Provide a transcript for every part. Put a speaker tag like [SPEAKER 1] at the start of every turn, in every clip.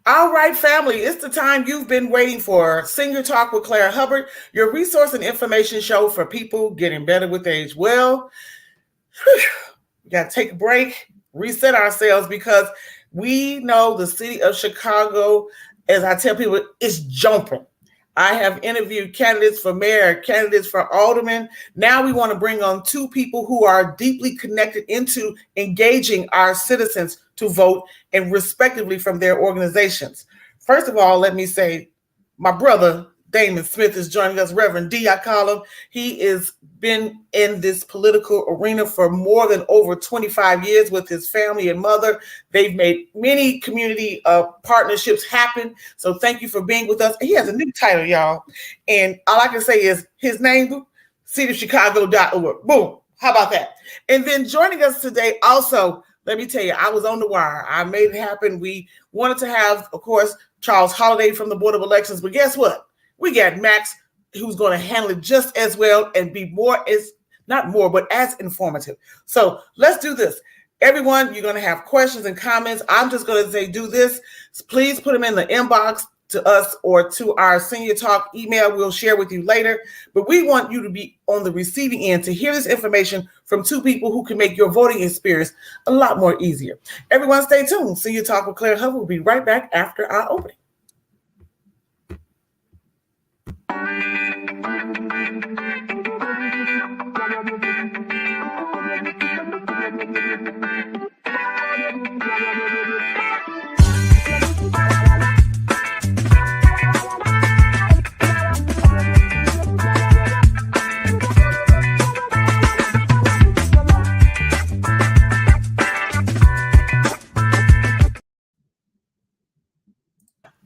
[SPEAKER 1] All right, family, it's the time you've been waiting for. Senior Talk with Claire Hubbard, your resource and information show for people getting better with age. Well, we got to take a break, reset ourselves because we know the city of Chicago, as I tell people, is jumping. I have interviewed candidates for mayor, candidates for alderman. Now we want to bring on two people who are deeply connected into engaging our citizens to vote and respectively from their organizations. First of all, let me say my brother Damon Smith is joining us. Reverend D, I call him. He has been in this political arena for more than over 25 years with his family and mother. They've made many community partnerships happen. So thank you for being with us. He has a new title, y'all. And all I can say is his name, cityofchicago.org. Boom. How about that? And then joining us today also, let me tell you, I was on the wire. I made it happen. We wanted to have, of course, Charles Holliday from the Board of Elections. But guess what? We got Max, who's going to handle it just as well and be not more, but as informative. So let's do this. Everyone, you're going to have questions and comments. I'm just going to say, do this. Please put them in the inbox to us or to our Senior Talk email. We'll share with you later. But we want you to be on the receiving end to hear this information from two people who can make your voting experience a lot more easier. Everyone stay tuned. Senior Talk with Claire Hubbard will be right back after our opening.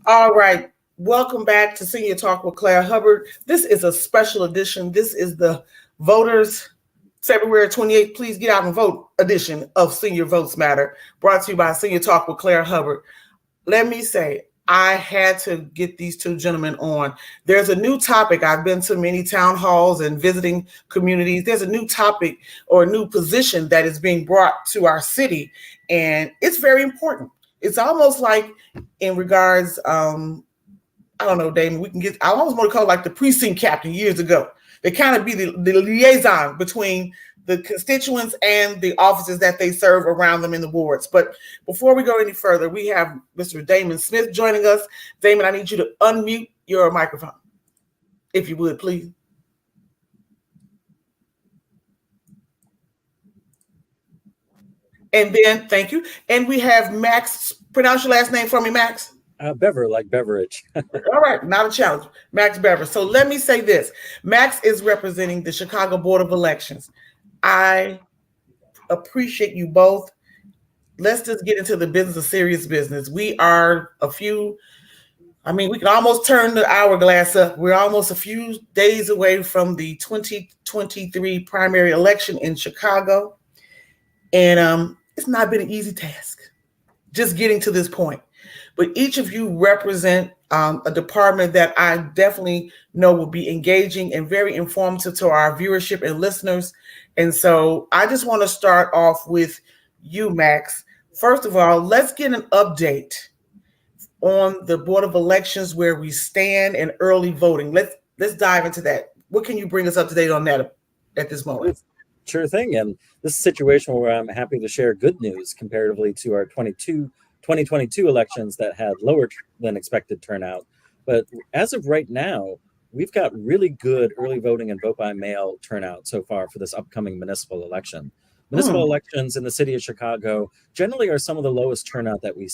[SPEAKER 1] All right. Welcome back to Senior Talk with Claire Hubbard. This is a special edition. This is the Voters February 28th. Please get out and vote edition of Senior Votes Matter, brought to you by Senior Talk with Claire Hubbard. Let me say, I had to get these two gentlemen on. There's a new topic. I've been to many town halls and visiting communities. There's a new topic or a new position that is being brought to our city, and it's very important. It's almost like in regards, I don't know, Damon, I almost want to call it like the precinct captain years ago. They kind of be the liaison between the constituents and the offices that they serve around them in the wards. But before we go any further, we have Mr. Damon Smith joining us. Damon, I need you to unmute your microphone, if you would, please. And then, thank you. And we have Max. Pronounce your last name for me, Max.
[SPEAKER 2] Beaver, like beverage.
[SPEAKER 1] All right, not a challenge. Max Beaver. So let me say this. Max is representing the Chicago Board of Elections. I appreciate you both. Let's just get into the business of serious business. We are we can almost turn the hourglass up. We're almost a few days away from the 2023 primary election in Chicago. And it's not been an easy task just getting to this point. But each of you represent a department that I definitely know will be engaging and very informative to our viewership and listeners. And so I just want to start off with you, Max. First of all, let's get an update on the Board of Elections, where we stand in early voting. Let's dive into that. What can you bring us up to date on that at this moment?
[SPEAKER 2] Sure thing. And this is a situation where I'm happy to share good news comparatively to our 2022 elections that had lower than expected turnout. But as of right now, we've got really good early voting and vote by mail turnout so far for this upcoming municipal election. Municipal elections in the city of Chicago generally are some of the lowest turnout that we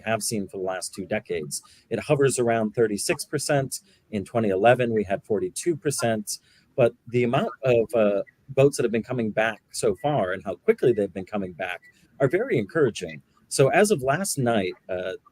[SPEAKER 2] have seen for the last 2 decades. It hovers around 36%. In 2011, we had 42%. But the amount of votes that have been coming back so far and how quickly they've been coming back are very encouraging. So as of last night,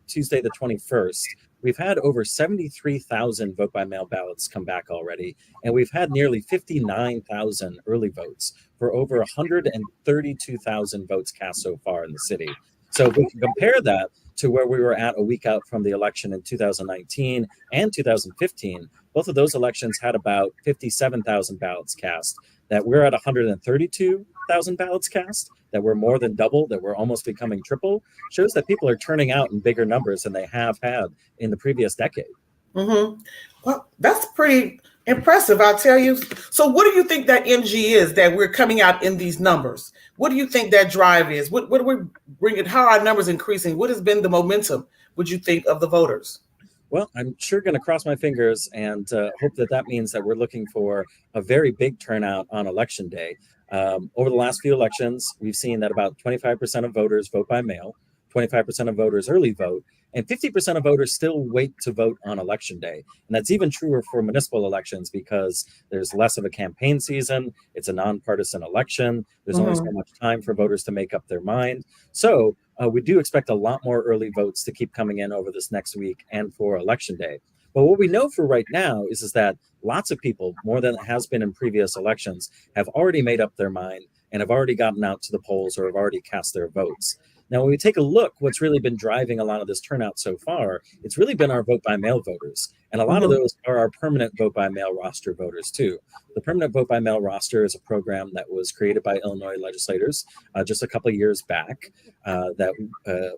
[SPEAKER 2] Tuesday the 21st, we've had over 73,000 vote-by-mail ballots come back already, and we've had nearly 59,000 early votes for over 132,000 votes cast so far in the city. So if we can compare that to where we were at a week out from the election in 2019 and 2015, both of those elections had about 57,000 ballots cast. That we're at 132,000 ballots cast. that we're more than double, that we're almost becoming triple, shows that people are turning out in bigger numbers than they have had in the previous decade.
[SPEAKER 1] Mm-hmm. Well, that's pretty impressive, I'll tell you. So, what do you think that MG is that we're coming out in these numbers? What do you think that drive is? What are we bringing? How are our numbers increasing? What has been the momentum, would you think, of the voters?
[SPEAKER 2] Well, I'm sure going to cross my fingers and hope that that means that we're looking for a very big turnout on election day. Over the last few elections, we've seen that about 25% of voters vote by mail, 25% of voters early vote, and 50% of voters still wait to vote on election day. And that's even truer for municipal elections because there's less of a campaign season. It's a nonpartisan election. There's only so
[SPEAKER 1] Mm-hmm.
[SPEAKER 2] much time for voters to make up their mind. So we do expect a lot more early votes to keep coming in over this next week and for election day. But what we know for right now is that lots of people, more than it has been in previous elections, have already made up their mind and have already gotten out to the polls or have already cast their votes. Now, when we take a look, what's really been driving a lot of this turnout so far, it's really been our vote by mail voters. And a lot of
[SPEAKER 1] Mm-hmm.
[SPEAKER 2] those are our permanent vote by mail roster voters, too. The permanent vote by mail roster is a program that was created by Illinois legislators just a couple of years back that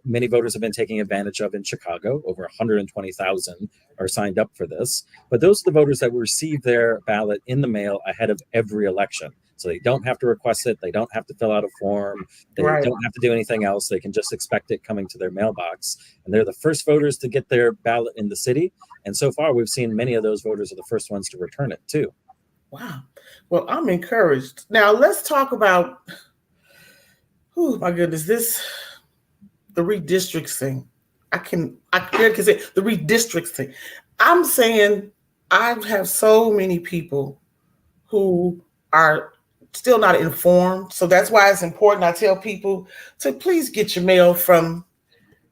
[SPEAKER 2] many voters have been taking advantage of in Chicago. Over 120,000 are signed up for this. But those are the voters that receive their ballot in the mail ahead of every election. So they don't have to request it. They don't have to fill out a form. They
[SPEAKER 1] Right.
[SPEAKER 2] don't have to do anything else. They can just expect it coming to their mailbox. And they're the first voters to get their ballot in the city. And so far, we've seen many of those voters are the first ones to return it, too.
[SPEAKER 1] Wow. Well, I'm encouraged. Now, let's talk about, oh my goodness, the redistricting. I can say the redistricting. I'm saying I have so many people who are still not informed. So that's why it's important. I tell people to please get your mail from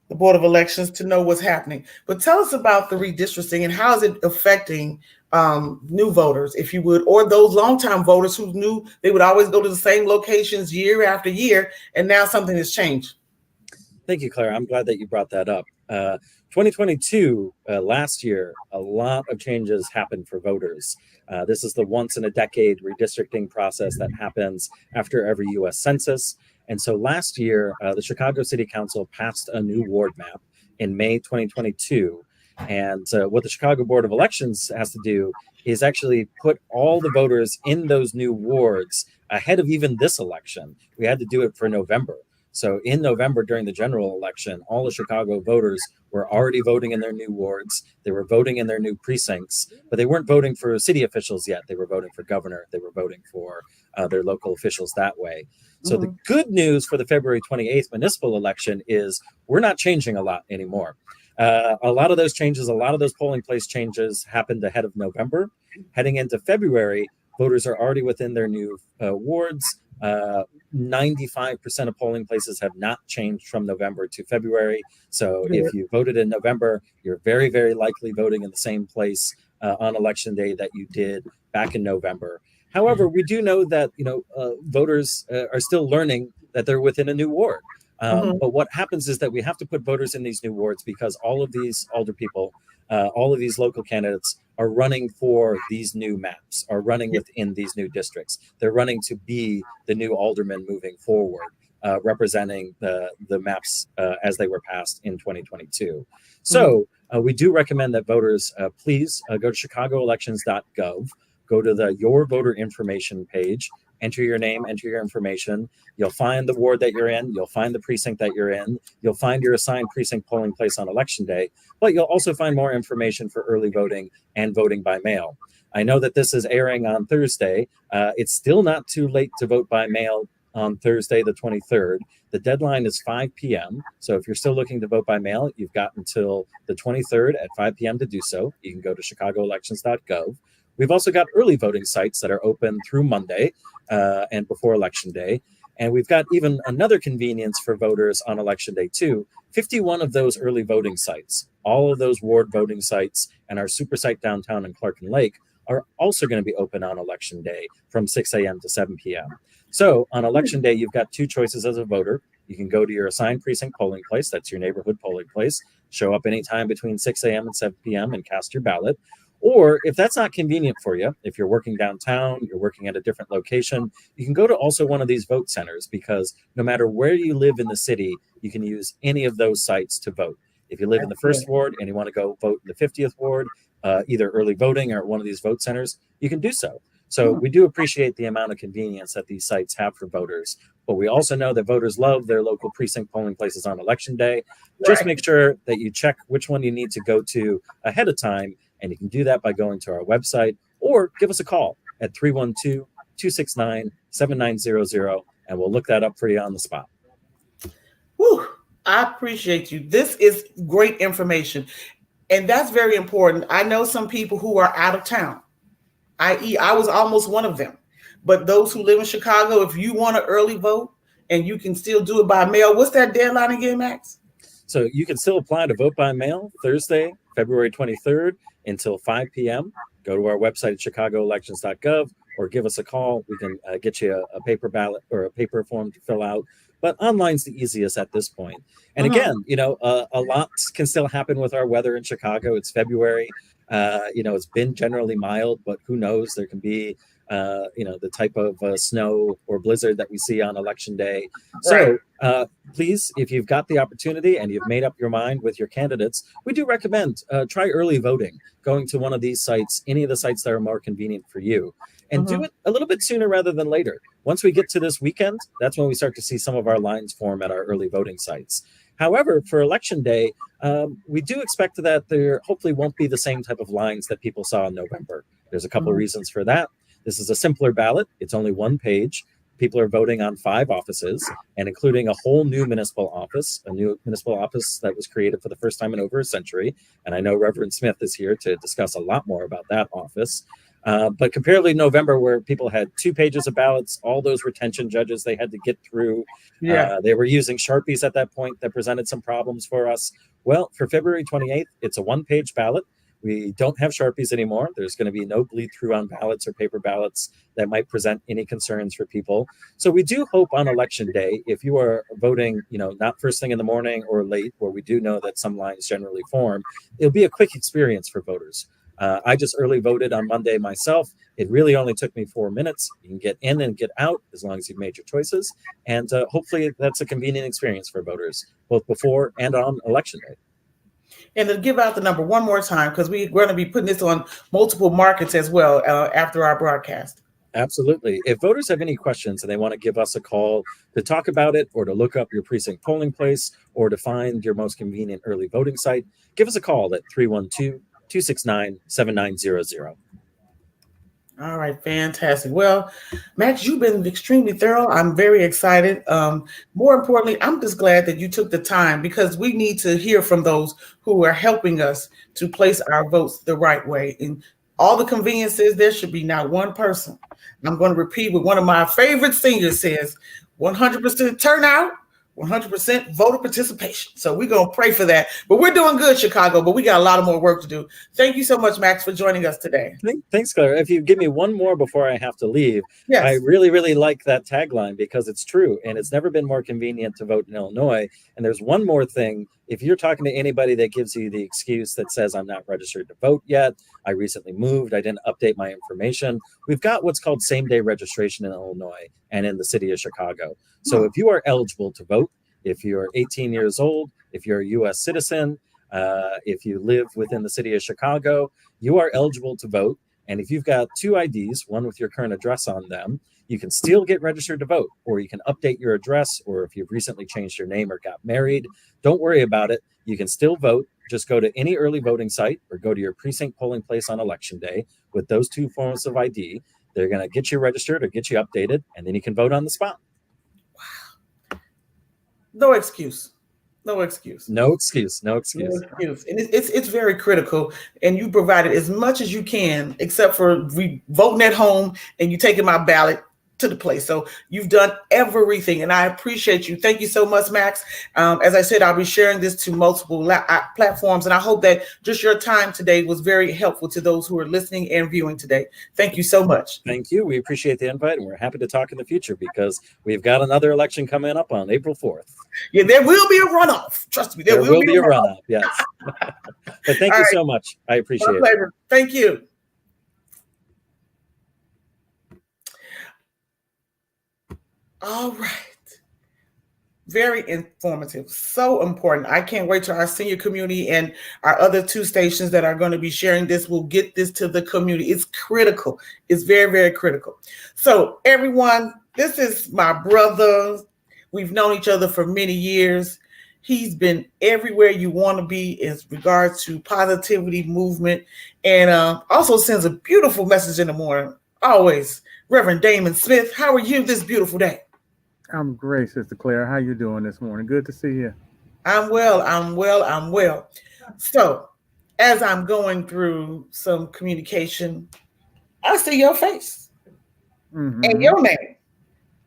[SPEAKER 1] the Board of Elections to know what's happening. But tell us about the redistricting and how is it affecting new voters, if you would, or those longtime voters who knew they would always go to the same locations year after year, and now something has changed.
[SPEAKER 2] Thank you, Claire. I'm glad that you brought that up. 2022, last year, a lot of changes happened for voters. This is the once in a decade redistricting process that happens after every US Census. And so last year, the Chicago City Council passed a new ward map in May 2022. And what the Chicago Board of Elections has to do is actually put all the voters in those new wards ahead of even this election. We had to do it for November. So in November, during the general election, all the Chicago voters were already voting in their new wards. They were voting in their new precincts, but they weren't voting for city officials yet. They were voting for governor. They were voting for their local officials that way. So the
[SPEAKER 1] Mhm.
[SPEAKER 2] good news for the February 28th municipal election is we're not changing a lot anymore. A lot of those changes, a lot of those polling place changes happened ahead of November. Heading into February, voters are already within their new wards. 95% of polling places have not changed from November to February. So
[SPEAKER 1] Good.
[SPEAKER 2] if you voted in November, you're very, very likely voting in the same place on election day that you did back in November. However, we do know that voters are still learning that they're within a new ward.
[SPEAKER 1] Mhm.
[SPEAKER 2] But what happens is that we have to put voters in these new wards because all of these older people, all of these local candidates are running for these new maps, are running within these new districts. They're running to be the new aldermen moving forward, representing the maps as they were passed in 2022. So we do recommend that voters please go to chicagoelections.gov, go to the Your Voter Information page, enter your name, enter your information. You'll find the ward that you're in. You'll find the precinct that you're in. You'll find your assigned precinct polling place on election day, but you'll also find more information for early voting and voting by mail. I know that this is airing on Thursday. It's still not too late to vote by mail on Thursday, the 23rd. The deadline is 5 p.m. So if you're still looking to vote by mail, you've got until the 23rd at 5 p.m. to do so. You can go to chicagoelections.gov. We've also got early voting sites that are open through Monday and before Election Day. And we've got even another convenience for voters on Election Day, too. 51 of those early voting sites, all of those ward voting sites, and our super site downtown in Clark and Lake are also going to be open on Election Day from 6 a.m. to 7 p.m. So on Election Day, you've got two choices as a voter. You can go to your assigned precinct polling place, that's your neighborhood polling place, show up anytime between 6 a.m. and 7 p.m. and cast your ballot. Or if that's not convenient for you, if you're working downtown, you're working at a different location, you can go to also one of these vote centers, because no matter where you live in the city, you can use any of those sites to vote. If you live in the first ward and you want to go vote in the 50th ward, either early voting or at one of these vote centers, you can do so. So we do appreciate the amount of convenience that these sites have for voters. But we also know that voters love their local precinct polling places on election day. Just make sure that you check which one you need to go to ahead of time. And you can do that by going to our website, or give us a call at 312-269-7900, and we'll look that up for you on the spot.
[SPEAKER 1] Whew, I appreciate you. This is great information. And that's very important. I know some people who are out of town, i.e., I was almost one of them. But those who live in Chicago, if you want to early vote and you can still do it by mail, what's that deadline again, Max?
[SPEAKER 2] So you can still apply to vote by mail Thursday, February 23rd until 5 p.m. Go to our website at chicagooelections.gov or give us a call. We can get you a paper ballot or a paper form to fill out. But online's the easiest at this point. And again, a lot can still happen with our weather in Chicago. It's February. It's been generally mild, but who knows? There can be, the type of snow or blizzard that we see on election day. So please, if you've got the opportunity and you've made up your mind with your candidates, we do recommend try early voting, going to one of these sites, any of the sites that are more convenient for you, and do it a little bit sooner rather than later. Once we get to this weekend, that's when we start to see some of our lines form at our early voting sites. However, for election day, we do expect that there hopefully won't be the same type of lines that people saw in November. There's a couple of reasons for that. This is a simpler ballot. It's only one page. People are voting on 5 offices, and including a whole new municipal office that was created for the first time in over a century. And I know Reverend Smith is here to discuss a lot more about that office. But comparatively November, where people had 2 pages of ballots, all those retention judges they had to get through. They were using Sharpies at that point that presented some problems for us. Well, for February 28th, it's a 1-page ballot. We don't have Sharpies anymore. There's going to be no bleed through on ballots or paper ballots that might present any concerns for people. So we do hope on election day, if you are voting, not first thing in the morning or late, where we do know that some lines generally form, it'll be a quick experience for voters. I just early voted on Monday myself. It really only took me 4 minutes. You can get in and get out as long as you've made your choices. And hopefully that's a convenient experience for voters, both before and on election day.
[SPEAKER 1] And to give out the number one more time, because we're going to be putting this on multiple markets as well after our broadcast.
[SPEAKER 2] Absolutely. If voters have any questions and they want to give us a call to talk about it, or to look up your precinct polling place, or to find your most convenient early voting site, give us a call at 312-269-7900.
[SPEAKER 1] All right, fantastic. Well, Max, you've been extremely thorough. I'm very excited. More importantly, I'm just glad that you took the time, because we need to hear from those who are helping us to place our votes the right way. And all the conveniences, there should be not one person. I'm going to repeat what one of my favorite singers says: 100% turnout, 100% voter participation. So we're going to pray for that. But we're doing good, Chicago, but we got a lot of more work to do. Thank you so much, Max, for joining us today.
[SPEAKER 2] Thanks, Claire. If you give me one more before I have to leave, yes. I really, really like that tagline, because it's true. And it's never been more convenient to vote in Illinois. And there's one more thing. If you're talking to anybody that gives you the excuse that says, I'm not registered to vote yet, I recently moved, I didn't update my information, we've got what's called same-day registration in Illinois and in the city of Chicago. So if you are eligible to vote, if you're 18 years old, if you're a U.S. citizen, if you live within the city of Chicago, you are eligible to vote. And if you've got 2 IDs, one with your current address on them, you can still get registered to vote, or you can update your address, or if you've recently changed your name or got married, don't worry about it. You can still vote. Just go to any early voting site or go to your precinct polling place on election day with those 2 forms of ID. They're going to get you registered or get you updated, and then you can vote on the spot.
[SPEAKER 1] Wow. No excuse. No excuse.
[SPEAKER 2] No excuse. No excuse.
[SPEAKER 1] No excuse. And it's very critical. And you provided as much as you can, except for voting at home and you taking my ballot to the place. So you've done everything, and I appreciate you. Thank you so much, Max. As I said, I'll be sharing this to multiple platforms, and I hope that just your time today was very helpful to those who are listening and viewing today. Thank you so much.
[SPEAKER 2] Thank you. We appreciate the invite, and we're happy to talk in the future, because we've got another election coming up on April 4th.
[SPEAKER 1] Yeah, there will be a runoff. Trust me,
[SPEAKER 2] There
[SPEAKER 1] will
[SPEAKER 2] will
[SPEAKER 1] be
[SPEAKER 2] be
[SPEAKER 1] a
[SPEAKER 2] a
[SPEAKER 1] run.
[SPEAKER 2] run up, yes. But thank
[SPEAKER 1] All
[SPEAKER 2] you
[SPEAKER 1] right,
[SPEAKER 2] so much. I
[SPEAKER 1] my
[SPEAKER 2] appreciate it.
[SPEAKER 1] pleasure. Thank you. All right. Very informative, so important. I can't wait till our senior community and our other two stations that are going to be sharing this will get this to the community. It's critical. It's very, very critical. So, everyone, this is my brother. We've known each other for many years. He's been everywhere you want to be in regards to positivity movement, and also sends a beautiful message in the morning. Always, Reverend Damon Smith. How are you this beautiful day?
[SPEAKER 3] I'm great, Sister Claire. How you doing this morning? Good to see you.
[SPEAKER 1] I'm well, I'm well, I'm well. So, as I'm going through some communication, I see your face and
[SPEAKER 3] Mm-hmm.
[SPEAKER 1] your name.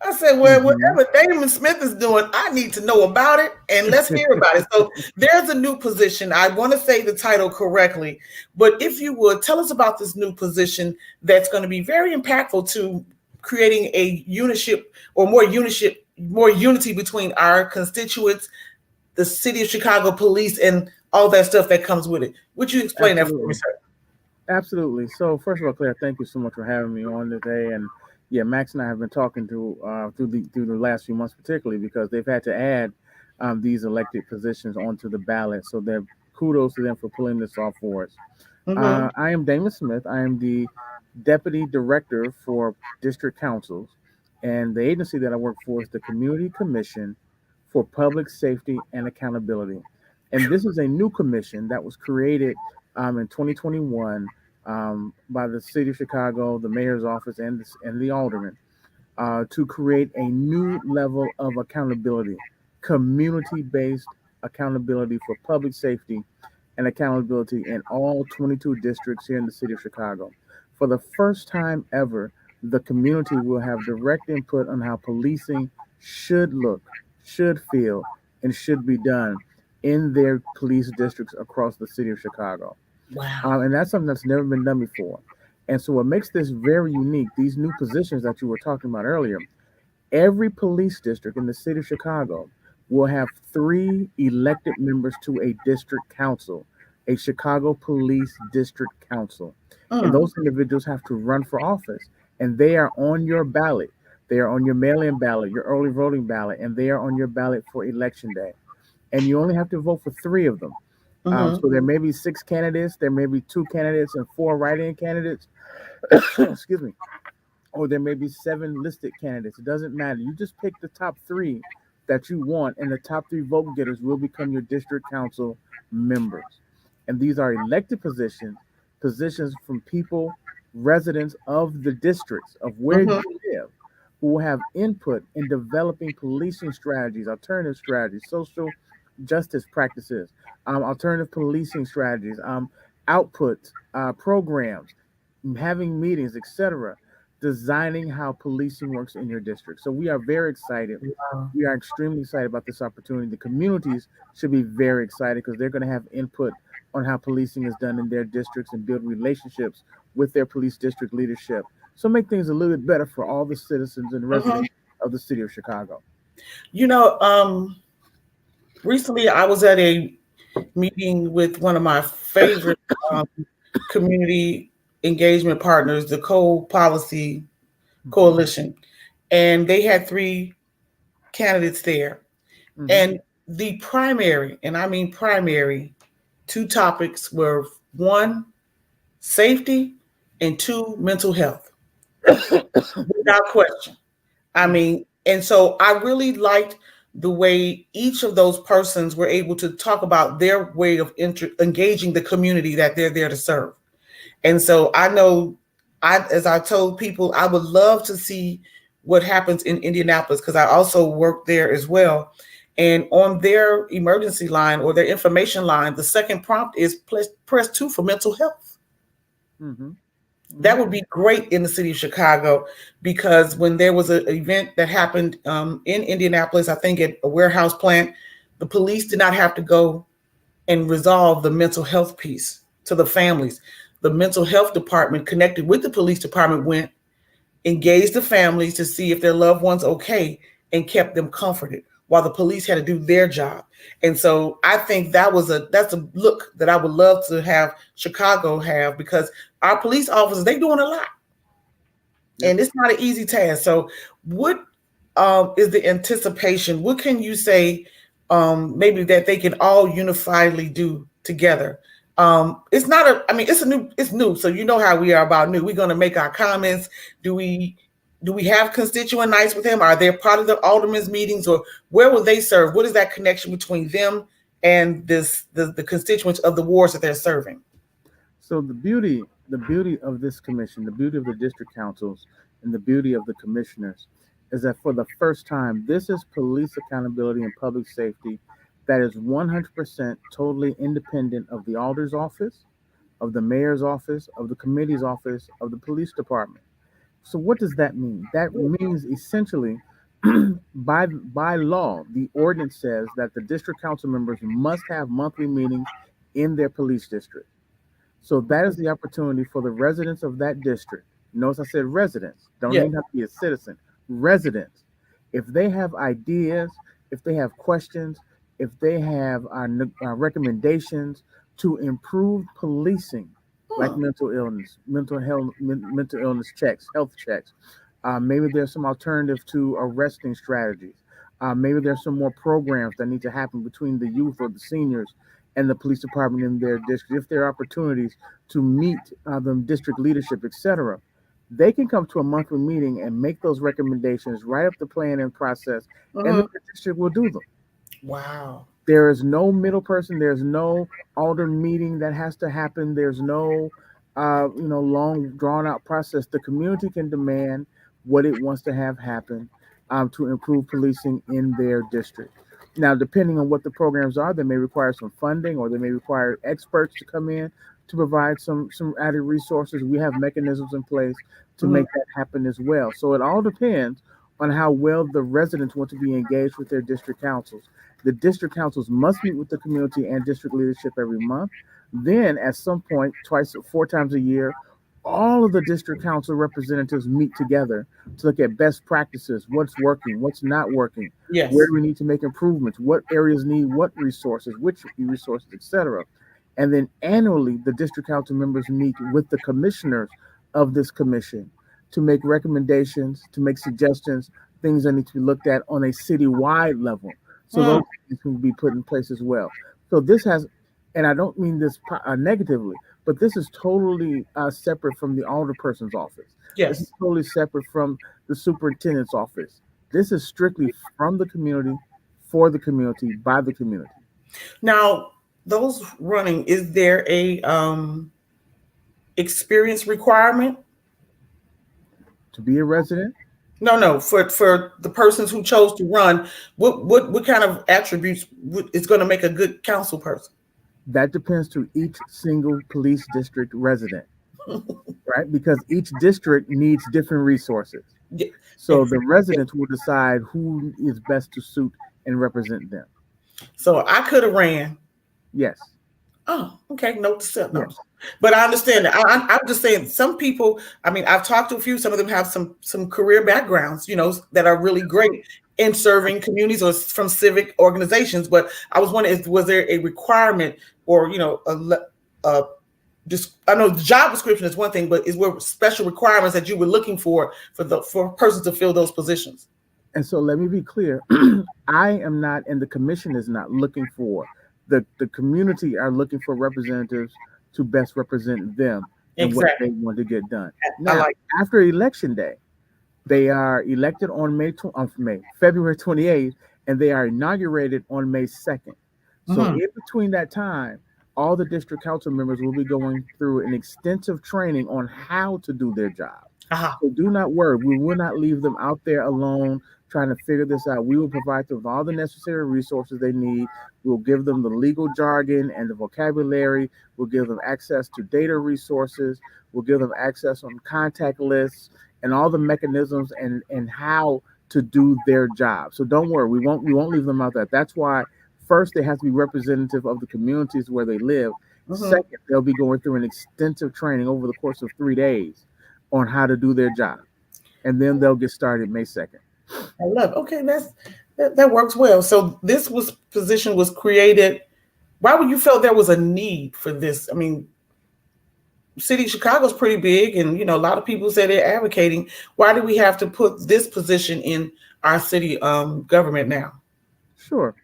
[SPEAKER 1] I said, well,
[SPEAKER 3] Mm-hmm.
[SPEAKER 1] whatever Damon Smith is doing, I need to know about it and let's hear about it. So, there's a new position. I want to say the title correctly, but if you would tell us about this new position that's going to be very impactful to creating a uniship or more unity between our constituents, the city of Chicago police, and all that stuff that comes with it. Would you explain that for me,
[SPEAKER 3] Absolutely.
[SPEAKER 1] sir?
[SPEAKER 3] Absolutely. So first of all, Claire, thank you so much for having me on today. And yeah, Max and I have been talking through the last few months, particularly because they've had to add these elected positions onto the ballot. So they're kudos to them for pulling this off for us.
[SPEAKER 1] Mm-hmm.
[SPEAKER 3] I am Damon Smith. I am the Deputy Director for District Councils, and the agency that I work for is the Community Commission for Public Safety and Accountability. And this is a new commission that was created in 2021 by the City of Chicago, the Mayor's Office, and the Alderman to create a new level of accountability, community based accountability for public safety and accountability in all 22 districts here in the city of Chicago. For the first time ever, the community will have direct input on how policing should look, should feel, and should be done in their police districts across the city of Chicago.
[SPEAKER 1] Wow.
[SPEAKER 3] And that's something that's never been done before. And so, what makes this very unique, these new positions that you were talking about earlier, every police district in the city of Chicago will have three elected members to a district council, a Chicago Police District Council. And
[SPEAKER 1] Mm.
[SPEAKER 3] those individuals have to run for office, and they are on your ballot. They are on your mail in ballot, your early voting ballot, and they are on your ballot for election day. And you only have to vote for three of them.
[SPEAKER 1] Mm-hmm.
[SPEAKER 3] So there may be six candidates, there may be two candidates and four write in candidates. Excuse me, or there may be seven listed candidates. It doesn't matter. You just pick the top three that you want, and the top three vote getters will become your district council members. And these are elected positions, positions from people, residents of the districts of where
[SPEAKER 1] Mm-hmm.
[SPEAKER 3] you live, who will have input in developing policing strategies, alternative strategies, social justice practices, alternative policing strategies, outputs, programs, having meetings, etc., designing how policing works in your district. So we are very excited.
[SPEAKER 1] Wow.
[SPEAKER 3] We are extremely excited about this opportunity. The communities should be very excited because they're going to have input on how policing is done in their districts and build relationships with their police district leadership. So make things a little bit better for all the citizens and
[SPEAKER 1] Mm-hmm.
[SPEAKER 3] residents of the city of Chicago.
[SPEAKER 1] You know, recently I was at a meeting with one of my favorite um, community engagement partners, the Co-Policy
[SPEAKER 3] Hmm.
[SPEAKER 1] Coalition, and they had three candidates there.
[SPEAKER 3] Hmm.
[SPEAKER 1] And the primary, and I mean primary, two topics were one, safety, and two, mental health, without question. I mean, and so I really liked the way each of those persons were able to talk about their way of engaging the community that they're there to serve. And so I know, as I told people, I would love to see what happens in Indianapolis because I also work there as well. And on their emergency line or their information line, the second prompt is press two for mental health.
[SPEAKER 3] Hmm.
[SPEAKER 1] That
[SPEAKER 3] Hmm.
[SPEAKER 1] would be great in the city of Chicago because when there was an event that happened in Indianapolis, I think at a warehouse plant, the police did not have to go and resolve the mental health piece to the families. The mental health department connected with the police department went, engaged the families to see if their loved one's okay, and kept them comforted. while the police had to do their job. And so I think that's a look that I would love to have Chicago have, because our police officers, they doing a lot. Yep. And it's not an easy task. So what is the anticipation? What can you say maybe that they can all unifiedly do together? It's not it's new. So you know how we are about new. We're going to make our comments. Do we have constituent nights with him? Are they part of the aldermen's meetings, or where will they serve? What is that connection between them and the constituents of the wards that they're serving?
[SPEAKER 3] So the beauty of this commission, the beauty of the district councils, and the beauty of the commissioners is that for the first time, this is police accountability and public safety that is 100% totally independent of the alder's office, of the mayor's office, of the committee's office, of the police department. So what does that mean? That means essentially, by law, the ordinance says that the district council members must have monthly meetings in their police district. So that is the opportunity for the residents of that district. Notice I said residents. Don't even have to be a citizen. Residents. If they have ideas, if they have questions, if they have recommendations to improve policing, like mental illness checks, health checks. Maybe there's some alternative to arresting strategies. Maybe there's some more programs that need to happen between the youth or the seniors and the police department in their district. If there are opportunities to meet the district leadership, etc., they can come to a monthly meeting and make those recommendations, write up the plan and process, and the district will do them.
[SPEAKER 1] Wow.
[SPEAKER 3] There is no middle person. There's no alder meeting that has to happen. There's no, long drawn out process. The community can demand what it wants to have happen to improve policing in their district. Now, depending on what the programs are, they may require some funding, or they may require experts to come in to provide some added resources. We have mechanisms in place to make that happen as well. So it all depends on how well the residents want to be engaged with their district councils. The district councils must meet with the community and district leadership every month. Then at some point, 4 times a year, all of the district council representatives meet together to look at best practices, what's working, what's not working, where do we need to make improvements, what areas need what resources, which resources, etc. And then annually, the district council members meet with the commissioners of this commission to make recommendations, to make suggestions, things that need to be looked at on a citywide level. So those things can be put in place as well. So this has, and I don't mean this negatively, but this is totally separate from the alderperson's office.
[SPEAKER 1] Yes.
[SPEAKER 3] This is totally separate from the superintendent's office. This is strictly from the community, for the community, by the community.
[SPEAKER 1] Now, those running, is there a experience requirement
[SPEAKER 3] to be a resident?
[SPEAKER 1] No. For the persons who chose to run, what kind of attributes is going to make a good council person?
[SPEAKER 3] That depends to each single police district resident, right? Because each district needs different resources. Yeah. So the residents will decide who is best to suit and represent them.
[SPEAKER 1] So I could have ran.
[SPEAKER 3] Yes.
[SPEAKER 1] Oh, okay. Note to self. Yes. But I understand that. I'm just saying, some people, I've talked to a few, some of them have some career backgrounds, that are really great in serving communities or from civic organizations. But I was wondering, was there a requirement or, I know the job description is one thing, but is there special requirements that you were looking for a person to fill those positions?
[SPEAKER 3] And so let me be clear. I am not, and the commission is not looking for, the community are looking for representatives to best represent them and what they want to get done. Now, after election day, they are elected on February 28th, and they are inaugurated on May 2nd. So in between that time, all the district council members will be going through an extensive training on how to do their job. So do not worry. We will not leave them out there alone trying to figure this out. We will provide them with all the necessary resources they need. We'll give them the legal jargon and the vocabulary. We'll give them access to data resources. We'll give them access on contact lists and all the mechanisms and how to do their job. So don't worry. We won't leave them out there. That's why first they have to be representative of the communities where they live. Second, they'll be going through an extensive training over the course of 3 days on how to do their job. And then they'll get started May 2nd.
[SPEAKER 1] I love it. Okay, That works well. So this was position was created. Why would you feel there was a need for this? I mean, city of Chicago's pretty big, and a lot of people say they're advocating. Why do we have to put this position in our city government now?
[SPEAKER 3] Sure.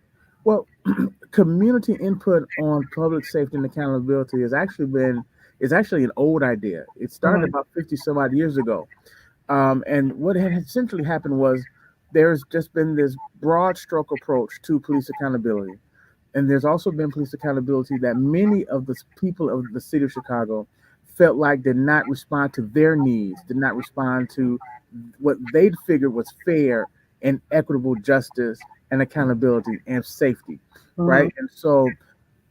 [SPEAKER 3] Well, community input on public safety and accountability is actually an old idea. It started
[SPEAKER 1] Mhm.
[SPEAKER 3] about 50 some odd years ago. And what had essentially happened was there's just been this broad stroke approach to police accountability. And there's also been police accountability that many of the people of the city of Chicago felt like did not respond to their needs, did not respond to what they'd figured was fair and equitable justice and accountability and safety,
[SPEAKER 1] Mhm.
[SPEAKER 3] right? And so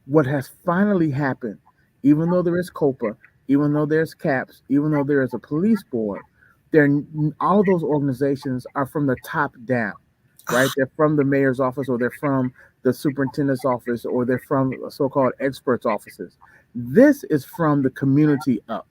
[SPEAKER 3] what has finally happened, even though there is COPA, even though there's CAPS, even though there is a police board, there all of those organizations are from the top down, right? They're from the mayor's office, or they're from the superintendent's office, or they're from so-called experts' offices. This is from the community up,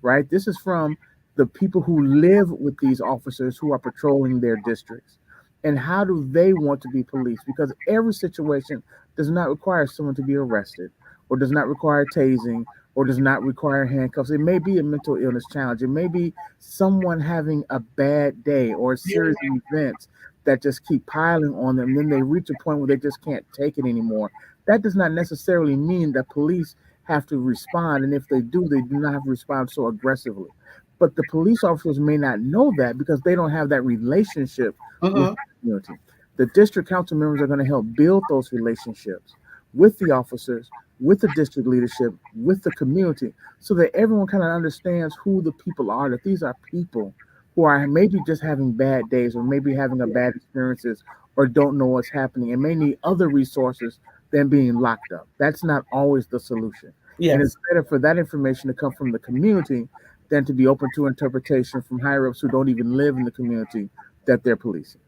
[SPEAKER 3] right? This is from the people who live with these officers who are patrolling their districts. And how do they want to be policed? Because every situation does not require someone to be arrested, or does not require tasing, or does not require handcuffs. It may be a mental illness challenge. It may be someone having a bad day or a
[SPEAKER 1] Yeah.
[SPEAKER 3] series of events that just keep piling on them. Then they reach a point where they just can't take it anymore. That does not necessarily mean that police have to respond. And if they do not have to respond so aggressively. But the police officers may not know that because they don't have that relationship with
[SPEAKER 1] Mhm.
[SPEAKER 3] the community. The district council members are going to help build those relationships with the officers, with the district leadership, with the community, so that everyone kind of understands who the people are, that these are people who are maybe just having bad days, or maybe having a bad experiences, or don't know what's happening and may need other resources than being locked up. That's not always the solution. And it's
[SPEAKER 1] Yes.
[SPEAKER 3] better for that information to come from the community than to be open to interpretation from higher ups who don't even live in the community that they're policing.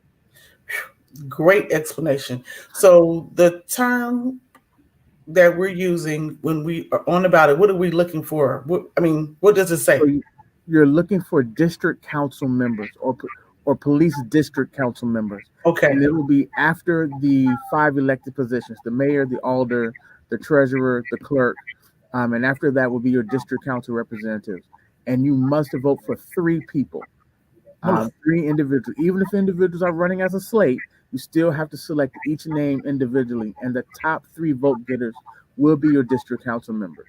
[SPEAKER 1] Great explanation. So the term that we're using when we are on about it, what are we looking for? I mean, what does it
[SPEAKER 3] So
[SPEAKER 1] say?
[SPEAKER 3] you're looking for district council members, or police district council members, and
[SPEAKER 1] Okay.
[SPEAKER 3] it will be after the five elected positions: the mayor, the alder, the treasurer, the clerk, and after that will be your district council representatives. And you must vote for three people,
[SPEAKER 1] Oh,
[SPEAKER 3] three individuals. Even if individuals are running as a slate, you still have to select each name individually, and the top three vote getters will be your district council members.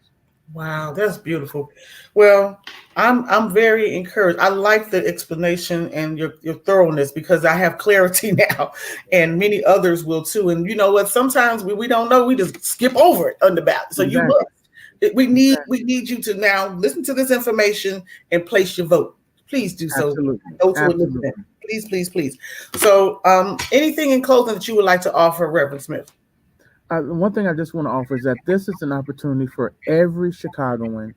[SPEAKER 1] wow, that's beautiful. Well, I'm very encouraged. I like the explanation and your thoroughness because I have clarity now, and many others will too. And you know what? Sometimes we don't know, we just skip over it on the ballot. So you
[SPEAKER 3] Exactly.
[SPEAKER 1] must. We need
[SPEAKER 3] Exactly.
[SPEAKER 1] we need you to now listen to this information and place your vote. Please do so.
[SPEAKER 3] Absolutely.
[SPEAKER 1] Those who are listening,
[SPEAKER 3] Absolutely.
[SPEAKER 1] please, please, please. So, anything in closing that you would like to offer, Reverend Smith?
[SPEAKER 3] One thing I just want to offer is that this is an opportunity for every Chicagoan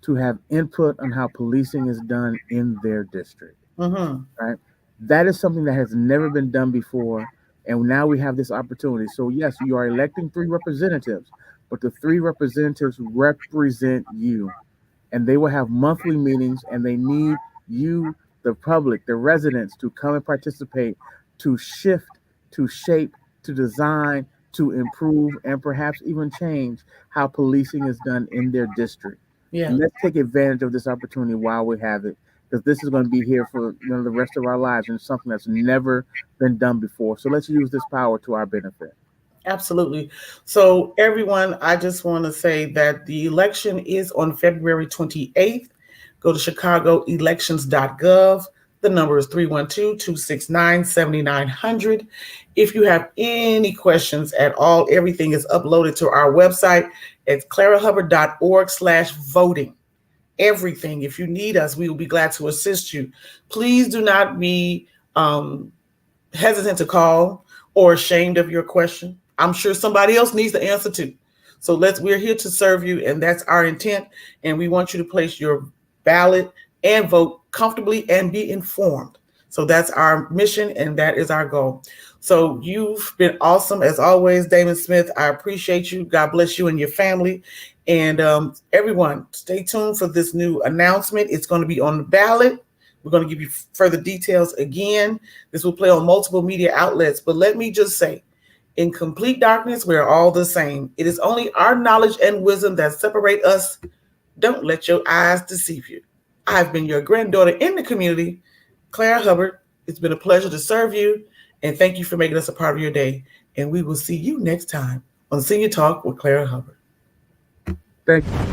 [SPEAKER 3] to have input on how policing is done in their district,
[SPEAKER 1] Mm-hmm.
[SPEAKER 3] right? That is something that has never been done before. And now we have this opportunity. So, yes, you are electing three representatives, but the three representatives represent you, and they will have monthly meetings, and they need you, the public, the residents, to come and participate, to shift, to shape, to design, to improve, and perhaps even change how policing is done in their district.
[SPEAKER 1] Yeah.
[SPEAKER 3] Let's take advantage of this opportunity while we have it, because this is going to be here for the rest of our lives, and something that's never been done before. So let's use this power to our benefit.
[SPEAKER 1] Absolutely. So, everyone, I just want to say that the election is on February 28th. Go to chicagoelections.gov. The number is 312-269-7900. If you have any questions at all, everything is uploaded to our website at clarahubbard.org/voting. Everything. If you need us, we will be glad to assist you. Please do not be um, hesitant to call or ashamed of your question. I'm sure somebody else needs the answer too. So we're here to serve you, and that's our intent. And we want you to place your ballot and vote comfortably and be informed. So that's our mission, and that is our goal. So you've been awesome as always, Damon Smith. I appreciate you. God bless you and your family. And everyone, stay tuned for this new announcement. It's going to be on the ballot We're going to give you further details again. This will play on multiple media outlets, but let me just say, in complete darkness, we're all the same. It is only our knowledge and wisdom that separate us. Don't let your eyes deceive you. I've been your granddaughter in the community, Claire Hubbard. It's been a pleasure to serve you, and thank you for making us a part of your day. And we will see you next time on Senior Talk with Claire Hubbard.
[SPEAKER 3] Thank you.